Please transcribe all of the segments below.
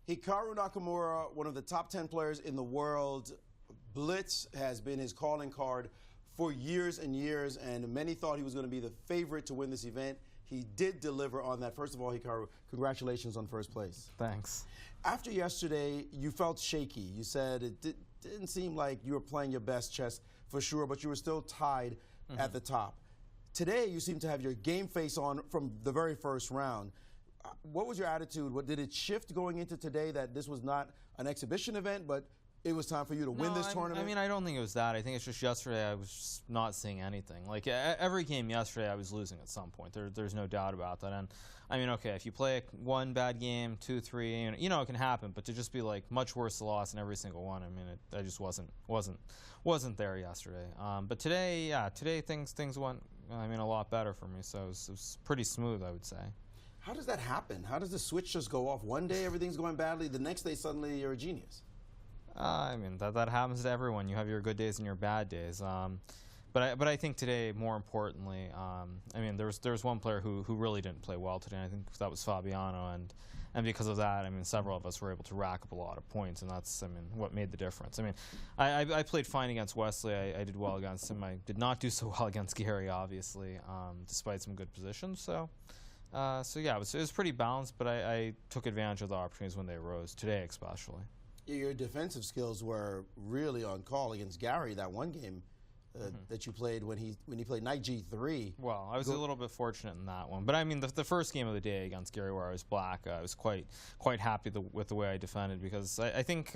Hikaru Nakamura, one of the top 10 players in the world. Blitz has been his calling card for years and years, and many thought he was going to be the favorite to win this event. He did deliver on that. First of all, Hikaru, congratulations on first place. Thanks. After yesterday, you felt shaky. You said it didn't seem like you were playing your best chess for sure, but you were still tied at the top. Today, you seem to have your game face on from the very first round. What was your attitude? Did it shift going into today that this was not an exhibition event, but it was time for you to win this tournament? I mean, I don't think it was that. I think it's just yesterday I was just not seeing anything. Like, every game yesterday I was losing at some point. There's no doubt about that. And, I mean, okay, if you play one bad game, 2, 3, you know, it can happen. But to just be, like, much worse the loss in every single one, I mean, I just wasn't there yesterday. But today, yeah, today things went, I mean, a lot better for me. So it was pretty smooth, I would say. How does that happen? How does the switch just go off? One day everything's going badly, the next day suddenly you're a genius. I mean, that happens to everyone. You have your good days and your bad days. But I think today, more importantly, I mean, there was one player who really didn't play well today. I think that was Fabiano, and because of that, I mean, several of us were able to rack up a lot of points, and that's, I mean, what made the difference. I mean, I played fine against Wesley. I did well against him. I did not do so well against Gary, obviously, despite some good positions. So yeah, it was pretty balanced, but I took advantage of the opportunities when they arose, today especially. Your defensive skills were really on call against Gary that one game that you played when he played knight g3. Well, I was a little bit fortunate in that one, but I mean the first game of the day against Gary, where I was black, I was quite happy with the way I defended, because I think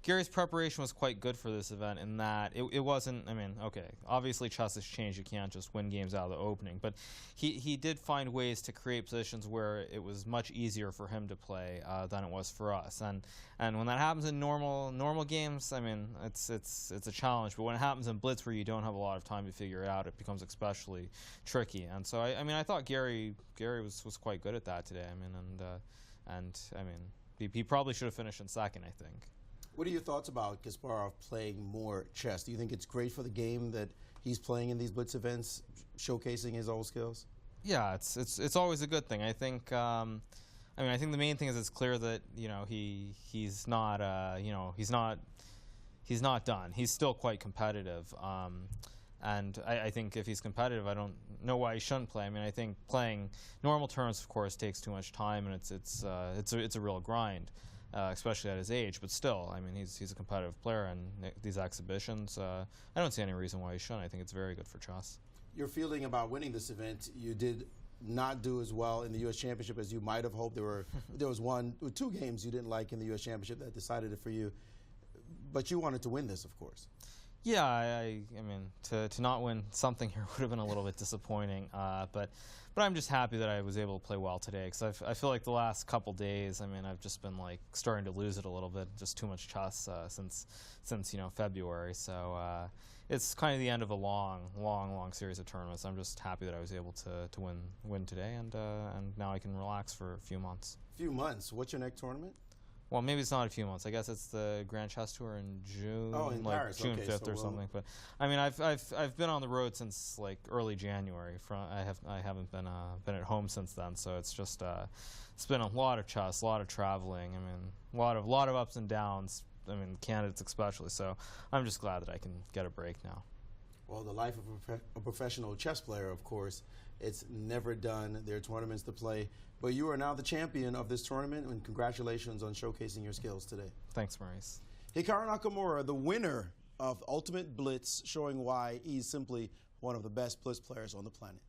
Gary's preparation was quite good for this event in that it wasn't, I mean, okay, obviously chess has changed. You can't just win games out of the opening, but he did find ways to create positions where it was much easier for him to play than it was for us. And when that happens in normal games, I mean, it's a challenge. But when it happens in Blitz, where you don't have a lot of time to figure it out, it becomes especially tricky. And so I mean, I thought Gary was quite good at that today. I mean, and I mean, he probably should have finished in second, I think. What are your thoughts about Kasparov playing more chess? Do you think it's great for the game that he's playing in these Blitz events, showcasing his old skills? Yeah, it's always a good thing. I think I mean, I think the main thing is it's clear that, you know, he's not you know, he's not done. He's still quite competitive. And I think if he's competitive, I don't know why he shouldn't play. I mean, I think playing normal terms, of course, takes too much time, and it's a real grind. Especially at his age, but still, I mean, he's a competitive player, and these exhibitions, I don't see any reason why he shouldn't. I think it's very good for chess. Your feeling about winning this event, you did not do as well in the U.S. Championship as you might have hoped. There was two games you didn't like in the U.S. Championship that decided it for you, but you wanted to win this, of course. Yeah, I mean, to not win something here would have been a little bit disappointing, but I'm just happy that I was able to play well today, because I feel like the last couple days, I mean, I've just been like starting to lose it a little bit, just too much chess since you know, February. So it's kind of the end of a long series of tournaments. I'm just happy that I was able to win today, and now I can relax for a few months. Few months. What's your next tournament? Well, maybe it's not a few months. I guess it's the Grand Chess Tour in June, in Paris. June okay, 5th so or something. But I mean, I've been on the road since like early January. I haven't been at home since then. So it's just it's been a lot of chess, a lot of traveling. I mean, a lot of ups and downs. I mean, candidates especially. So I'm just glad that I can get a break now. Well, the life of a professional chess player, of course, it's never done. There are tournaments to play. But you are now the champion of this tournament, and congratulations on showcasing your skills today. Thanks, Maurice. Hikaru Nakamura, the winner of Ultimate Blitz, showing why he's simply one of the best Blitz players on the planet.